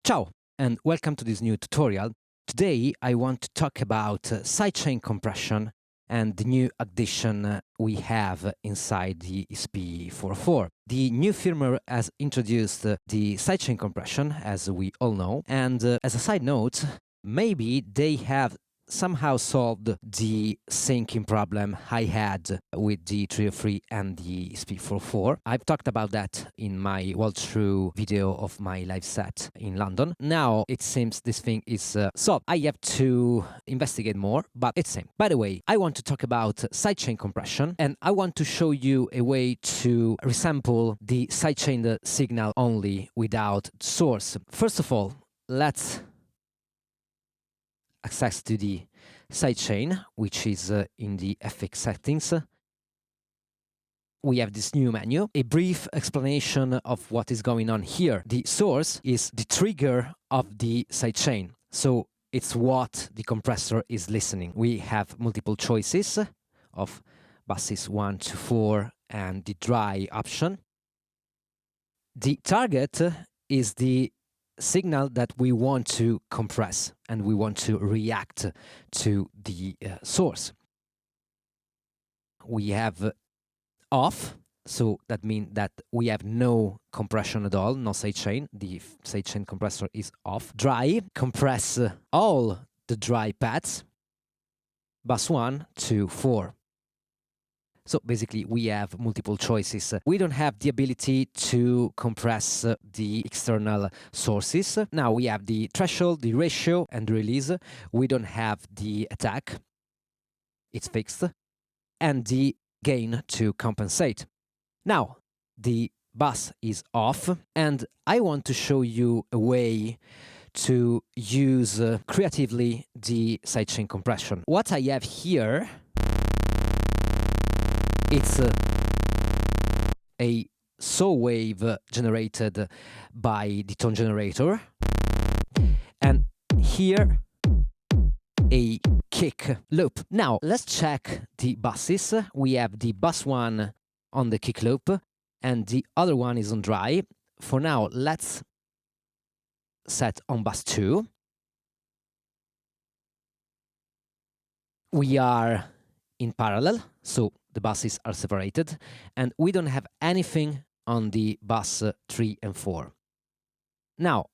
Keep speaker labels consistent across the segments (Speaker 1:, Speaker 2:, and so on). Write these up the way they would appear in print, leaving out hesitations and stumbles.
Speaker 1: Ciao and welcome to this new tutorial. Today I want to talk about sidechain compression and the new addition we have inside the SP404. The new firmware has introduced the sidechain compression, as we all know, and as a side note, maybe they have somehow solved the syncing problem I had with the 303 and the SP404. I've talked about that in my walkthrough video of my live set in London. Now it seems this thing is solved. I have to investigate more, but it's same. By the way, I want to talk about sidechain compression, and I want to show you a way to resample the sidechain signal only without source. First of all, let's access to the sidechain, which is in the FX settings. We have this new menu. A brief explanation of what is going on here. The source is the trigger of the sidechain, so it's what the compressor is listening. We have multiple choices of buses 1 to 4 and the dry option. The target is the signal that we want to compress, and we want to react to the source. We have off, so that means that we have no compression at all, no sidechain. The sidechain compressor is off. Dry, compress all the dry pads, bus 1 to 4. So basically we have multiple choices. We don't have the ability to compress the external sources. Now we have the threshold, the ratio and the release. We don't have the attack, it's fixed, and the gain to compensate. Now the bus is off, and I want to show you a way to use creatively the sidechain compression. What I have here, it's a saw wave generated by the tone generator, and here a kick loop. Now let's check the buses. We have the bus 1 on the kick loop and the other one is on dry. For now, let's set on bus 2. We are in parallel, so the buses are separated, and we don't have anything on the bus 3 and 4. Now,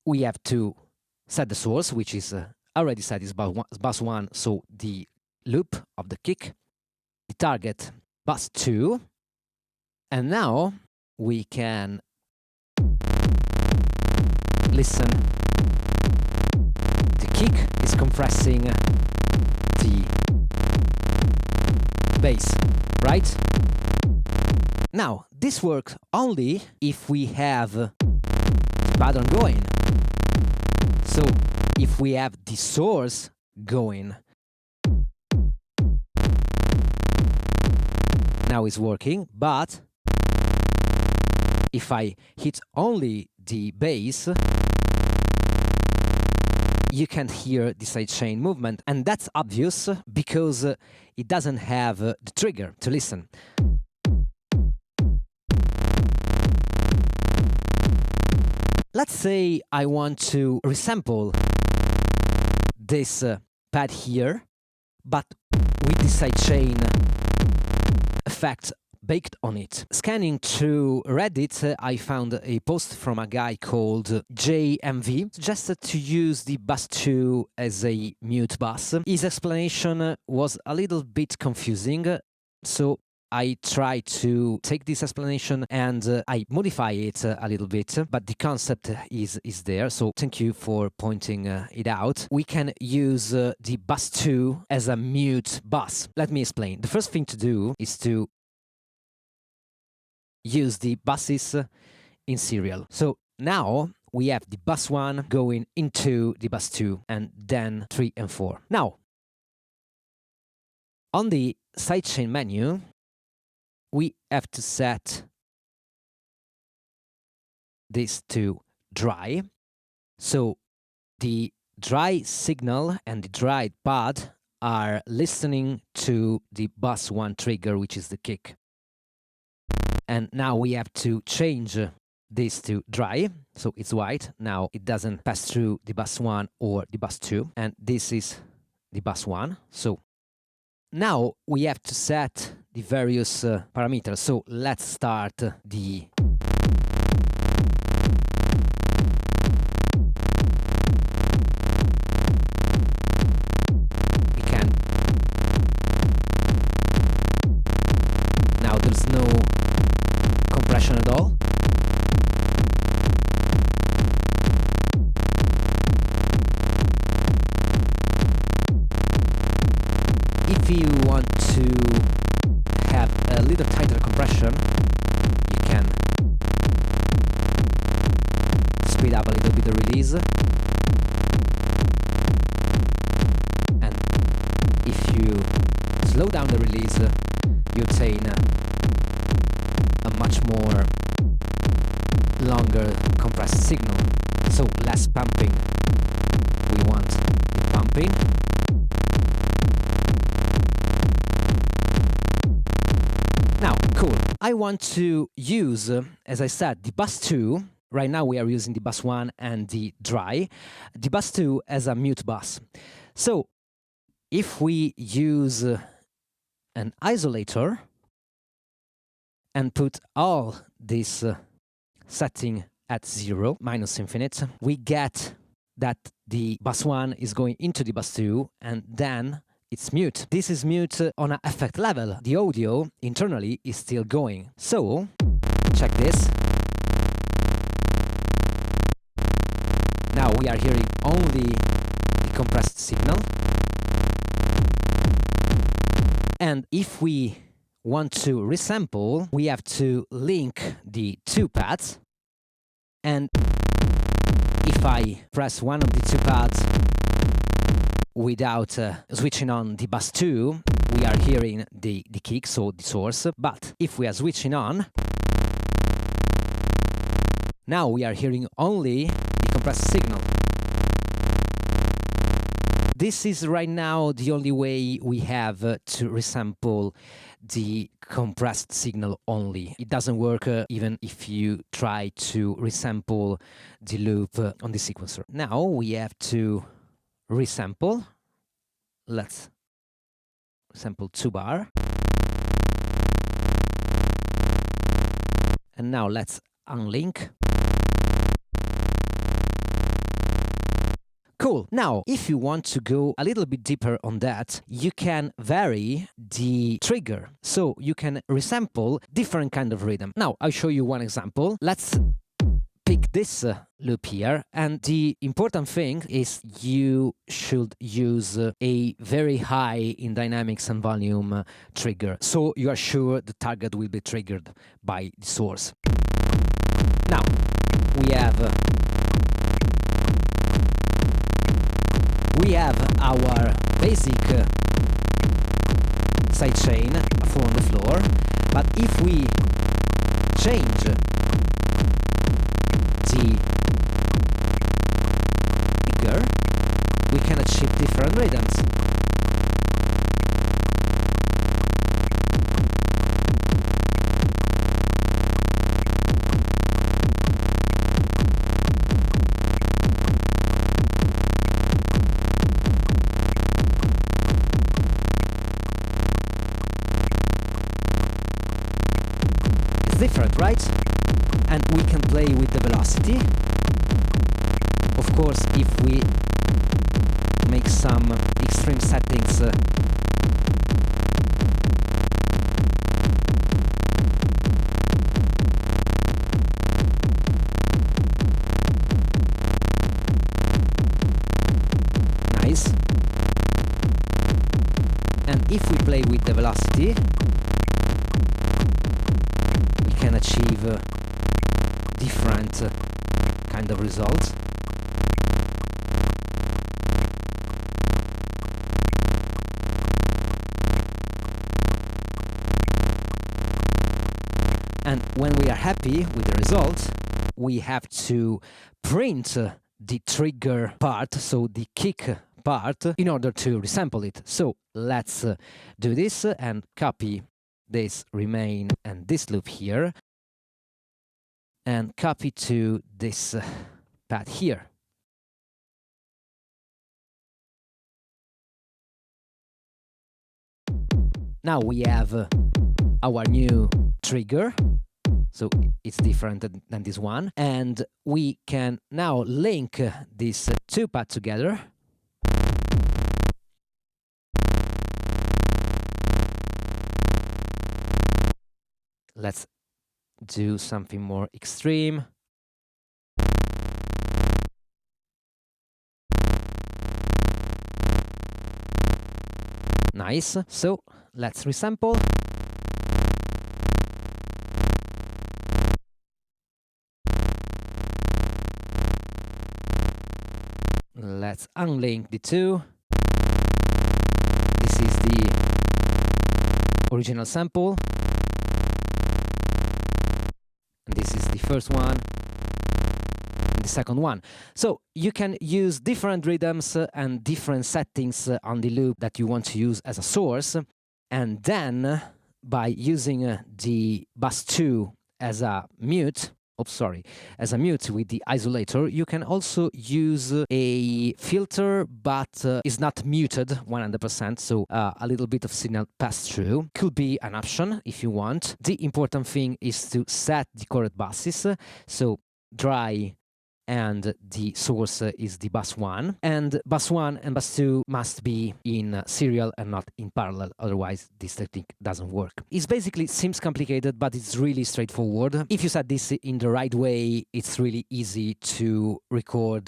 Speaker 1: we have to set the source, which is already set is bus 1, so the loop of the kick, the target bus 2, and now we can listen. The kick is compressing the bass, right? Now, this works only if we have the pattern going. So, if we have the source going, now it's working, but if I hit only the bass, you can't hear the sidechain movement, and that's obvious because it doesn't have the trigger to listen. Let's say I want to resample this pad here, but with the sidechain effect baked on it. Scanning through Reddit, I found a post from a guy called JMV, suggested to use the bus 2 as a mute bus. His explanation was a little bit confusing, so I tried to take this explanation and I modify it a little bit, but the concept is there, so thank you for pointing it out. We can use the bus 2 as a mute bus. Let me explain. The first thing to do is to use the buses in serial. So now we have the bus 1 going into the bus 2, and then 3 and 4. Now, on the sidechain menu, we have to set this to dry. So the dry signal and the dry pad are listening to the bus 1 trigger, which is the kick. And now we have to change this to dry, so it's white. Now it doesn't pass through the bus 1 or the bus 2, and this is the bus 1. So now we have to set the various parameters. So let's start the Now there's no compression at all. If you want to have a little tighter compression, you can speed up a little bit the release. And if you slow down the release, you obtain a much more longer compressed signal, so less pumping. We want the pumping. Now, cool. I want to use, as I said, the bus 2. Right now we are using the bus 1 and the dry. The bus 2 as a mute bus. So if we use an isolator and put all this setting at 0, minus infinite, we get that the bus 1 is going into the bus 2, and then it's mute. This is mute on an effect level. The audio internally is still going. So, check this. Now we are hearing only the compressed signal. And if we want to resample, we have to link the 2 pads. And if I press one of the 2 pads without switching on the bus 2, we are hearing the kick, so the source. But if we are switching on, now we are hearing only the compressed signal. This is right now the only way we have to resample the compressed signal only. It doesn't work even if you try to resample the loop on the sequencer. Now we have to resample. Let's sample 2 bar. And now let's unlink. Cool. Now, if you want to go a little bit deeper on that, you can vary the trigger. So you can resample different kind of rhythm. Now, I'll show you one example. Let's pick this loop here. And the important thing is you should use a very high in dynamics and volume trigger. So you are sure the target will be triggered by the source. Now, we have our basic sidechain 4 on the floor, but if we change the trigger, we can achieve different rhythms. Different, right? And we can play with the velocity. Of course, if we make some extreme settings, nice. And if we play with the velocity, can achieve different kind of results. And when we are happy with the results, we have to print the trigger part, so the kick part, in order to resample it. So let's do this and copy this remain and this loop here, and copy to this pad here. Now we have our new trigger, so it's different than this one, and we can now link these two pads together. Let's do something more extreme. Nice. So let's resample. Let's unlink the two. This is the original sample. And this is the first one. And the second one. So you can use different rhythms and different settings on the loop that you want to use as a source. And then by using the bus 2 as a mute, as a mute with the isolator, you can also use a filter, but is not muted 100%, so a little bit of signal pass through could be an option if you want. The important thing is to set the correct buses, so dry and the source is the bus 1, and bus 1 and bus 2 must be in serial and not in parallel, otherwise this technique doesn't work. It basically seems complicated, but it's really straightforward. If you set this in the right way, it's really easy to record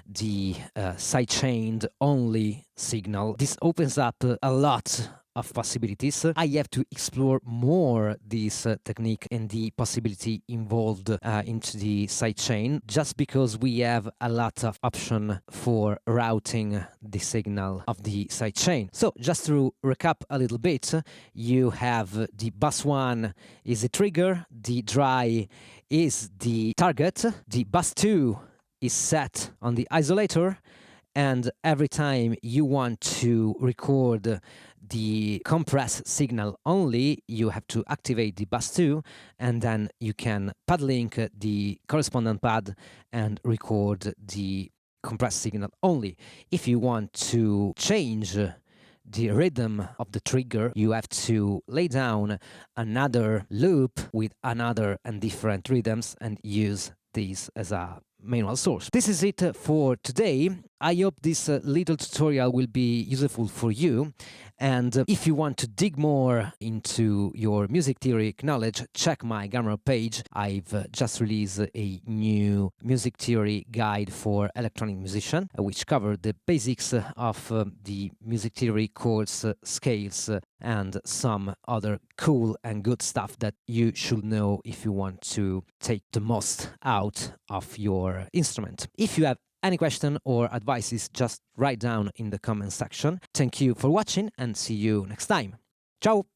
Speaker 1: the sidechained only signal. This opens up a lot of possibilities. I have to explore more this technique and the possibility involved into the sidechain, just because we have a lot of option for routing the signal of the sidechain. So just to recap a little bit, you have the bus 1 is the trigger, the dry is the target, the bus 2 is set on the isolator, and every time you want to record the compressed signal only, you have to activate the bus 2, and then you can pad link the corresponding pad and record the compressed signal only. If you want to change the rhythm of the trigger, you have to lay down another loop with another and different rhythms and use this as a manual source. This is it for today. I hope this little tutorial will be useful for you. And if you want to dig more into your music theory knowledge, check my Gumroad page. I've just released a new music theory guide for electronic musician, which cover the basics of the music theory chords, scales, and some other cool and good stuff that you should know if you want to take the most out of your instrument. If you have any question or advices, just write down in the comment section. Thank you for watching and see you next time. Ciao!